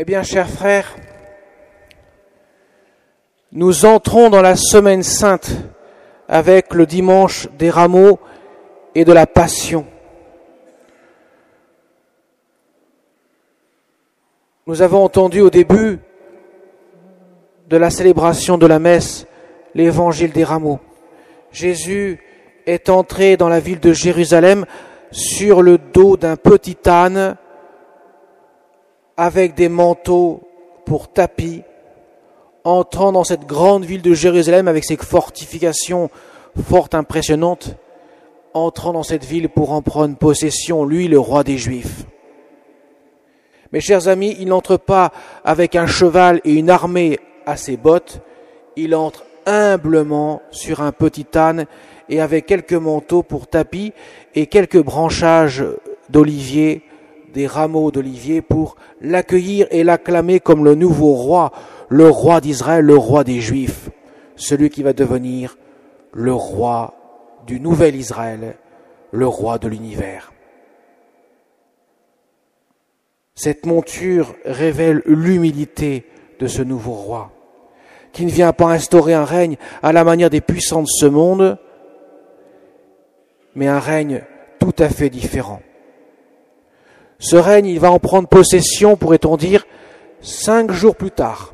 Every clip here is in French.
Eh bien, chers frères, nous entrons dans la semaine sainte avec le dimanche des rameaux et de la Passion. Nous avons entendu au début de la célébration de la messe l'évangile des rameaux. Jésus est entré dans la ville de Jérusalem sur le dos d'un petit âne avec des manteaux pour tapis, entrant dans cette grande ville de Jérusalem avec ses fortifications fort impressionnantes, entrant dans cette ville pour en prendre possession, lui, le roi des Juifs. Mes chers amis, il n'entre pas avec un cheval et une armée à ses bottes, il entre humblement sur un petit âne et avec quelques manteaux pour tapis et quelques branchages d'olivier, des rameaux d'olivier pour l'accueillir et l'acclamer comme le nouveau roi, le roi d'Israël, le roi des Juifs, celui qui va devenir le roi du nouvel Israël, le roi de l'univers. Cette monture révèle l'humilité de ce nouveau roi, qui ne vient pas instaurer un règne à la manière des puissants de ce monde, mais un règne tout à fait différent. Ce règne, il va en prendre possession, pourrait-on dire, 5 jours plus tard.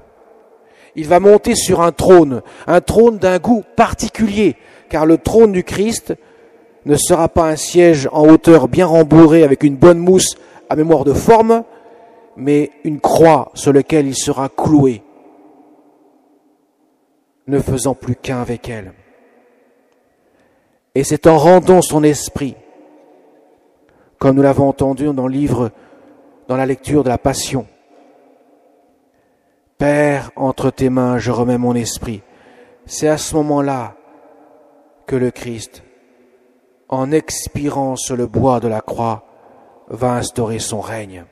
Il va monter sur un trône d'un goût particulier, car le trône du Christ ne sera pas un siège en hauteur bien rembourré avec une bonne mousse à mémoire de forme, mais une croix sur laquelle il sera cloué, ne faisant plus qu'un avec elle. Et c'est en rendant son esprit, comme nous l'avons entendu dans le livre, dans la lecture de la Passion. Père, entre tes mains, je remets mon esprit. C'est à ce moment-là que le Christ, en expirant sur le bois de la croix, va instaurer son règne.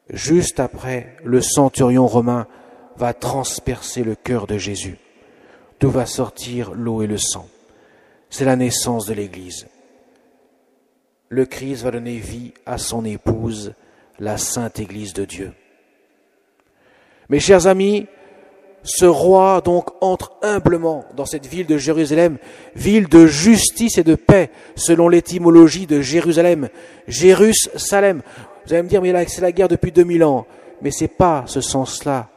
Juste après, le centurion romain va transpercer le cœur de Jésus, d'où va sortir l'eau et le sang. C'est la naissance de l'Église. Le Christ va donner vie à son épouse, la Sainte Église de Dieu. Mes chers amis, ce roi donc entre humblement dans cette ville de Jérusalem, ville de justice et de paix, selon l'étymologie de Jérusalem, Jérus-Salem. Vous allez me dire, mais c'est la guerre depuis 2000 ans. Mais c'est pas ce sens-là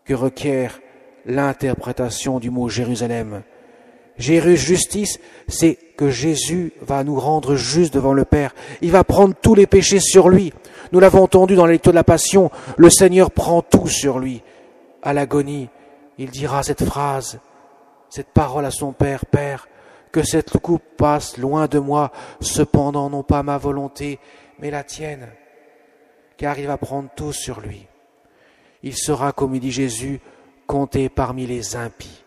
que requiert l'interprétation du mot Jérusalem. Jérus, justice, c'est que Jésus va nous rendre justes devant le Père. Il va prendre tous les péchés sur lui. Nous l'avons entendu dans la lecture de la Passion, le Seigneur prend tout sur lui. À l'agonie, il dira cette phrase, cette parole à son Père, « Père, que cette coupe passe loin de moi, cependant non pas ma volonté, mais la tienne. » Car il va prendre tout sur lui. Il sera, comme il dit Jésus, compté parmi les impies.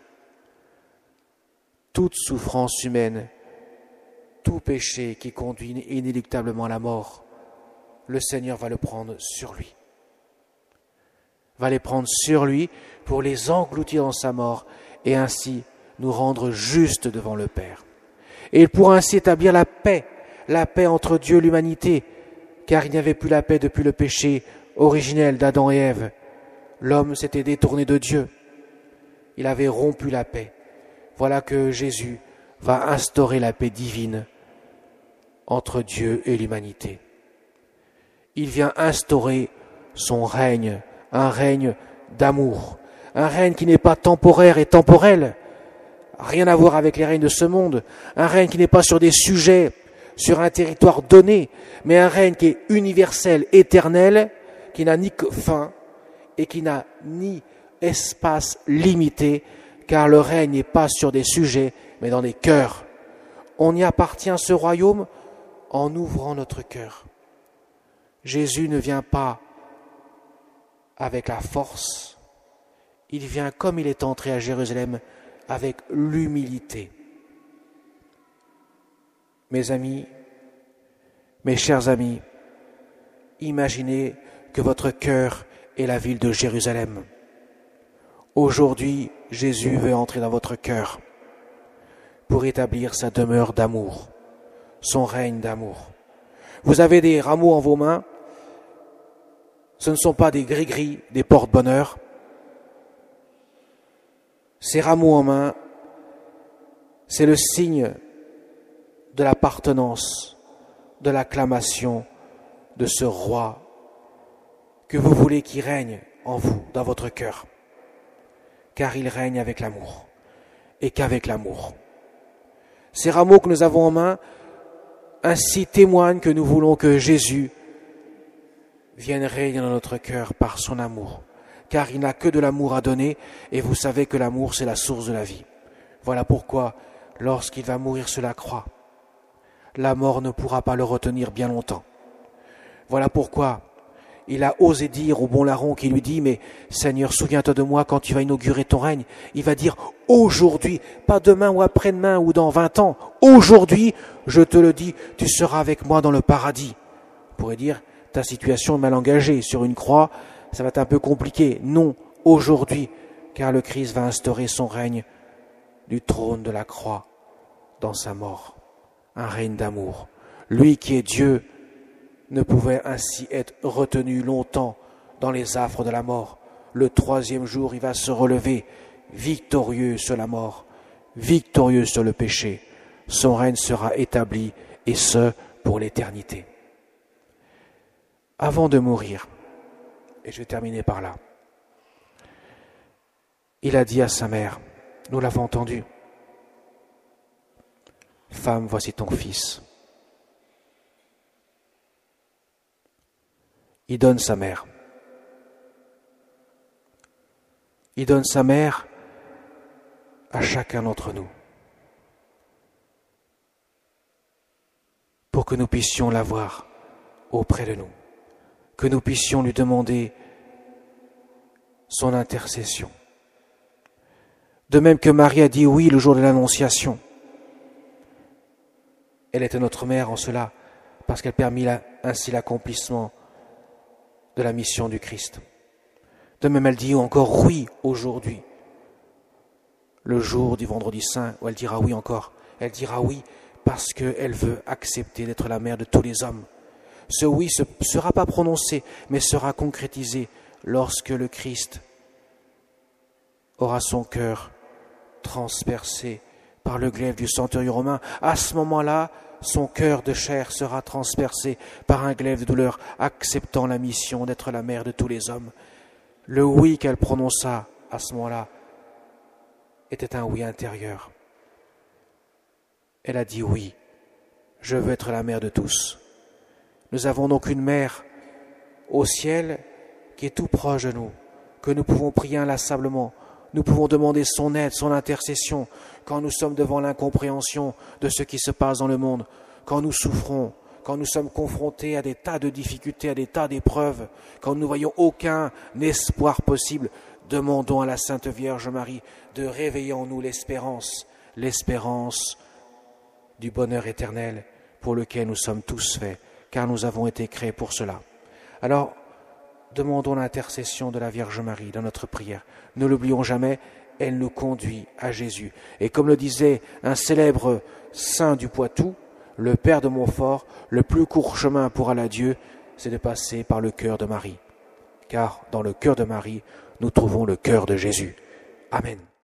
Toute souffrance humaine, tout péché qui conduit inéluctablement à la mort, le Seigneur va le prendre sur lui. Va les prendre sur lui pour les engloutir dans sa mort et ainsi nous rendre justes devant le Père. Et il pourra ainsi établir la paix entre Dieu et l'humanité, car il n'y avait plus la paix depuis le péché originel d'Adam et Ève. L'homme s'était détourné de Dieu. Il avait rompu la paix. Voilà que Jésus va instaurer la paix divine entre Dieu et l'humanité. Il vient instaurer son règne, un règne d'amour, un règne qui n'est pas temporaire et temporel, rien à voir avec les règnes de ce monde, un règne qui n'est pas sur des sujets, sur un territoire donné, mais un règne qui est universel, éternel, qui n'a ni fin et qui n'a ni espace limité, car le règne n'est pas sur des sujets, mais dans des cœurs. On y appartient à ce royaume en ouvrant notre cœur. Jésus ne vient pas avec la force, il vient comme il est entré à Jérusalem, avec l'humilité. Mes amis, mes chers amis, imaginez que votre cœur est la ville de Jérusalem. Aujourd'hui, Jésus veut entrer dans votre cœur pour établir sa demeure d'amour, son règne d'amour. Vous avez des rameaux en vos mains, Ce ne sont pas des gris-gris, des porte-bonheur. Ces rameaux en main, c'est le signe de l'appartenance, de l'acclamation de ce roi que vous voulez qu'il règne en vous, dans votre cœur. Car il règne avec l'amour, et qu'avec l'amour. Ces rameaux que nous avons en main ainsi témoignent que nous voulons que Jésus vienne régner dans notre cœur par son amour. Car il n'a que de l'amour à donner, et vous savez que l'amour, c'est la source de la vie. Voilà pourquoi, lorsqu'il va mourir sur la croix, la mort ne pourra pas le retenir bien longtemps. Voilà pourquoi il a osé dire au bon larron qui lui dit « Mais Seigneur, souviens-toi de moi quand tu vas inaugurer ton règne. » Il va dire « Aujourd'hui, pas demain ou après-demain ou dans 20 ans. Aujourd'hui, je te le dis, tu seras avec moi dans le paradis. » On pourrait dire « Ta situation est mal engagée. Sur une croix, ça va être un peu compliqué. » Non, aujourd'hui, car le Christ va instaurer son règne du trône de la croix dans sa mort. Un règne d'amour. Lui qui est Dieu ne pouvait ainsi être retenu longtemps dans les affres de la mort. Le 3e jour, il va se relever, victorieux sur la mort, victorieux sur le péché. Son règne sera établi, et ce, pour l'éternité. Avant de mourir, et je vais terminer par là, il a dit à sa mère, nous l'avons entendu, « Femme, voici ton fils. » Il donne sa mère. Il donne sa mère à chacun d'entre nous pour que nous puissions l'avoir auprès de nous, que nous puissions lui demander son intercession. De même que Marie a dit oui le jour de l'Annonciation. Elle était notre mère en cela, parce qu'elle permit ainsi l'accomplissement de la mission du Christ. De même, elle dit encore oui aujourd'hui, le jour du vendredi saint, où elle dira oui encore. Elle dira oui parce qu'elle veut accepter d'être la mère de tous les hommes. Ce oui ne sera pas prononcé, mais sera concrétisé lorsque le Christ aura son cœur transpercé par le glaive du centurion romain. À ce moment-là, son cœur de chair sera transpercé par un glaive de douleur, acceptant la mission d'être la mère de tous les hommes. Le oui qu'elle prononça à ce moment-là était un oui intérieur. Elle a dit oui, je veux être la mère de tous. Nous avons donc une mère au ciel qui est tout proche de nous, que nous pouvons prier inlassablement. Nous pouvons demander son aide, son intercession, quand nous sommes devant l'incompréhension de ce qui se passe dans le monde, quand nous souffrons, quand nous sommes confrontés à des tas de difficultés, à des tas d'épreuves, quand nous ne voyons aucun espoir possible. Demandons à la Sainte Vierge Marie de réveiller en nous l'espérance du bonheur éternel pour lequel nous sommes tous faits, car nous avons été créés pour cela. Alors, demandons l'intercession de la Vierge Marie dans notre prière. Ne l'oublions jamais, elle nous conduit à Jésus. Et comme le disait un célèbre saint du Poitou, le Père de Montfort, le plus court chemin pour aller à Dieu, c'est de passer par le cœur de Marie. Car dans le cœur de Marie, nous trouvons le cœur de Jésus. Amen.